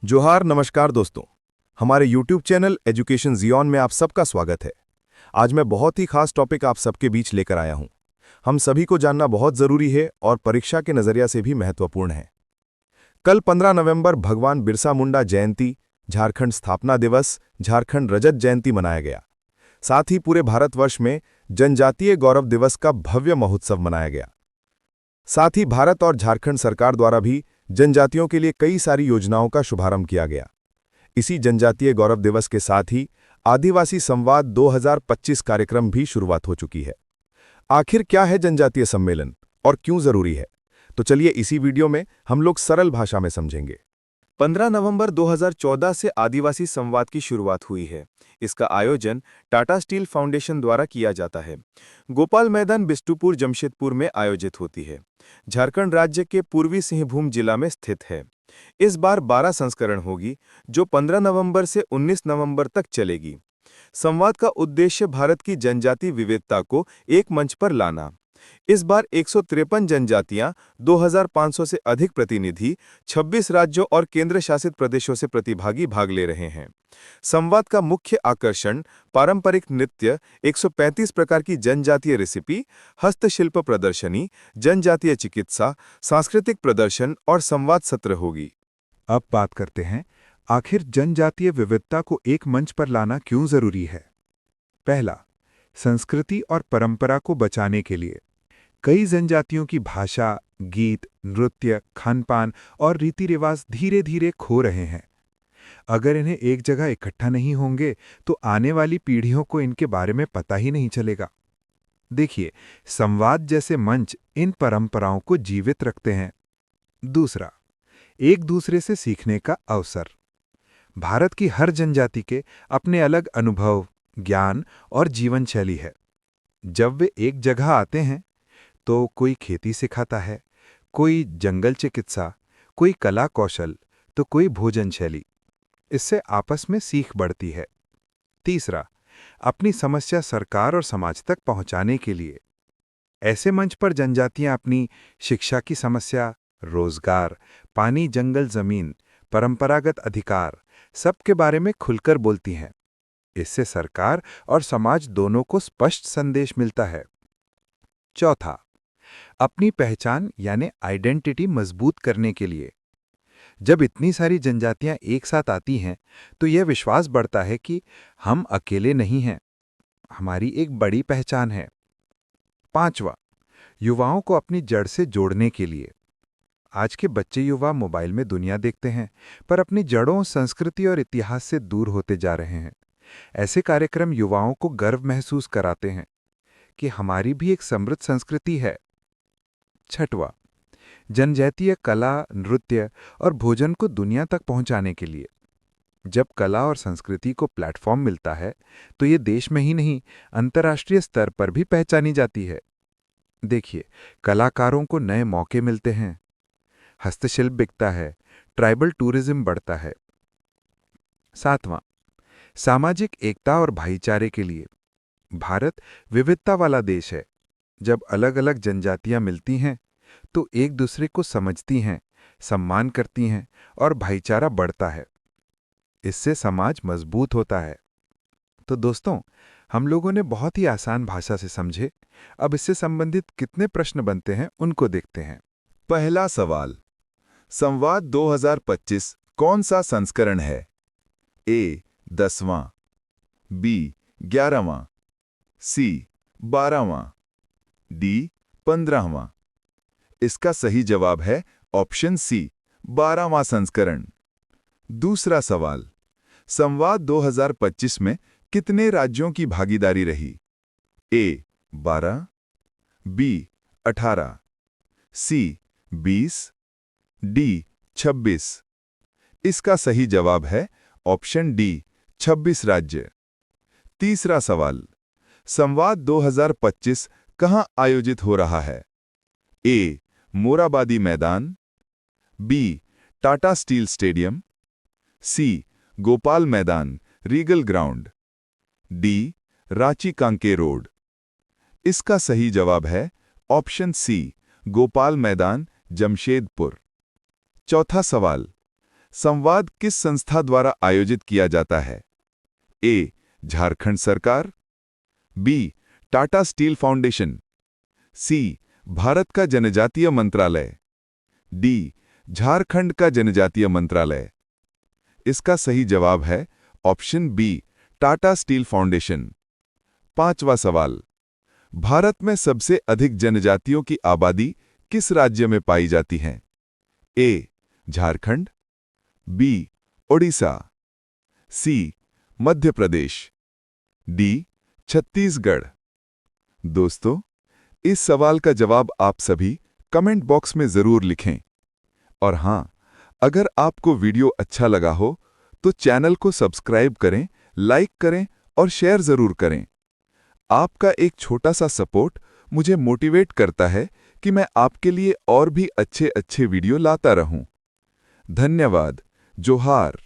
जोहार नमस्कार दोस्तों। हमारे YouTube चैनल एजुकेशन जियोन में आप सबका स्वागत है। आज मैं बहुत ही खास टॉपिक आप सबके बीच लेकर आया हूं। हम सभी को जानना बहुत जरूरी है और परीक्षा के नजरिया से भी महत्वपूर्ण है। कल 15 नवंबर भगवान बिरसा मुंडा जयंती, झारखंड स्थापना दिवस, झारखंड रजत जयंती मनाया गया। साथ ही पूरे भारतवर्ष में जनजातीय गौरव दिवस का भव्य महोत्सव मनाया गया। साथ ही भारत और झारखंड सरकार द्वारा भी जनजातियों के लिए कई सारी योजनाओं का शुभारंभ किया गया। इसी जनजातीय गौरव दिवस के साथ ही आदिवासी संवाद 2025 कार्यक्रम भी शुरुआत हो चुकी है। आखिर क्या है जनजातीय सम्मेलन और क्यों जरूरी है, तो चलिए इसी वीडियो में हम लोग सरल भाषा में समझेंगे। 15 नवंबर 2014 से आदिवासी संवाद की शुरुआत हुई है। इसका आयोजन टाटा स्टील फाउंडेशन द्वारा किया जाता है। गोपाल मैदान बिष्टुपुर जमशेदपुर में आयोजित होती है। झारखंड राज्य के पूर्वी सिंहभूम जिला में स्थित है। इस बार 12 संस्करण होगी, जो 15 नवंबर से 19 नवंबर तक चलेगी। संवाद का उद्देश्य भारत की जनजाति विविधता को एक मंच पर लाना। इस बार 153 जनजातियां, 2500 से अधिक प्रतिनिधि, 26 राज्यों और केंद्र शासित प्रदेशों से प्रतिभागी भाग ले रहे हैं। संवाद का मुख्य आकर्षण पारंपरिक नृत्य, 135 प्रकार की जनजातीय रेसिपी, हस्तशिल्प प्रदर्शनी, जनजातीय चिकित्सा, सांस्कृतिक प्रदर्शन और संवाद सत्र होगी। अब बात करते हैं, आखिर जनजातीय विविधता को एक मंच पर लाना क्यों जरूरी है। पहला, संस्कृति और परंपरा को बचाने के लिए। कई जनजातियों की भाषा, गीत, नृत्य, खानपान और रीति रिवाज धीरे धीरे खो रहे हैं। अगर इन्हें एक जगह इकट्ठा नहीं होंगे तो आने वाली पीढ़ियों को इनके बारे में पता ही नहीं चलेगा। देखिए, संवाद जैसे मंच इन परंपराओं को जीवित रखते हैं। दूसरा, एक दूसरे से सीखने का अवसर। भारत की हर जनजाति के अपने अलग अनुभव, ज्ञान और जीवन शैली है। जब वे एक जगह आते हैं तो कोई खेती सिखाता है, कोई जंगल चिकित्सा, कोई कला कौशल, तो कोई भोजन शैली। इससे आपस में सीख बढ़ती है। तीसरा, अपनी समस्या सरकार और समाज तक पहुंचाने के लिए। ऐसे मंच पर जनजातियां अपनी शिक्षा की समस्या, रोजगार, पानी, जंगल, जमीन, परंपरागत अधिकार, सबके बारे में खुलकर बोलती हैं। इससे सरकार और समाज दोनों को स्पष्ट संदेश मिलता है। चौथा, अपनी पहचान यानी आइडेंटिटी मजबूत करने के लिए। जब इतनी सारी जनजातियां एक साथ आती हैं तो यह विश्वास बढ़ता है कि हम अकेले नहीं हैं, हमारी एक बड़ी पहचान है। पांचवा, युवाओं को अपनी जड़ से जोड़ने के लिए। आज के बच्चे युवा मोबाइल में दुनिया देखते हैं, पर अपनी जड़ों, संस्कृति और इतिहास से दूर होते जा रहे हैं। ऐसे कार्यक्रम युवाओं को गर्व महसूस कराते हैं कि हमारी भी एक समृद्ध संस्कृति है। छठवां, जनजातीय कला, नृत्य और भोजन को दुनिया तक पहुंचाने के लिए। जब कला और संस्कृति को प्लेटफॉर्म मिलता है तो ये देश में ही नहीं, अंतर्राष्ट्रीय स्तर पर भी पहचानी जाती है। देखिए, कलाकारों को नए मौके मिलते हैं, हस्तशिल्प बिकता है, ट्राइबल टूरिज्म बढ़ता है। सातवां, सामाजिक एकता और भाईचारे के लिए। भारत विविधता वाला देश है। जब अलग अलग जनजातियां मिलती हैं तो एक दूसरे को समझती हैं, सम्मान करती हैं और भाईचारा बढ़ता है। इससे समाज मजबूत होता है। तो दोस्तों, हम लोगों ने बहुत ही आसान भाषा से समझे। अब इससे संबंधित कितने प्रश्न बनते हैं उनको देखते हैं। पहला सवाल, संवाद 2025 कौन सा संस्करण है? ए 10वां, बी 11वां, सी 12वां, डी 15वां। इसका सही जवाब है ऑप्शन सी, 12वां संस्करण। दूसरा सवाल, संवाद 2025 में कितने राज्यों की भागीदारी रही? ए 12, बी 18, सी 20, डी 26। इसका सही जवाब है ऑप्शन डी, 26 राज्य। तीसरा सवाल, संवाद 2025 कहां आयोजित हो रहा है? ए मोराबादी मैदान, बी टाटा स्टील स्टेडियम, सी गोपाल मैदान Regal ground, D Ranchi Kanke road. इसका सही जवाब है ऑप्शन सी, गोपाल मैदान जमशेदपुर। चौथा सवाल, संवाद किस संस्था द्वारा आयोजित किया जाता है? ए. झारखंड सरकार, बी. टाटा स्टील फाउंडेशन, सी. भारत का जनजातीय मंत्रालय, डी. झारखंड का जनजातीय मंत्रालय। इसका सही जवाब है option B, Tata steel foundation. पांचवा सवाल, भारत में सबसे अधिक जनजातियों की आबादी किस राज्य में पाई जाती है? ए. झारखंड, बी. ओडिशा, सी. मध्य प्रदेश, डी. छत्तीसगढ़। दोस्तों, इस सवाल का जवाब आप सभी कमेंट बॉक्स में जरूर लिखें। और हां, अगर आपको वीडियो अच्छा लगा हो तो चैनल को सब्सक्राइब करें, लाइक करें और शेयर जरूर करें। आपका एक छोटा सा सपोर्ट मुझे मोटिवेट करता है कि मैं आपके लिए और भी अच्छे वीडियो लाता रहूं। धन्यवाद। जोहार।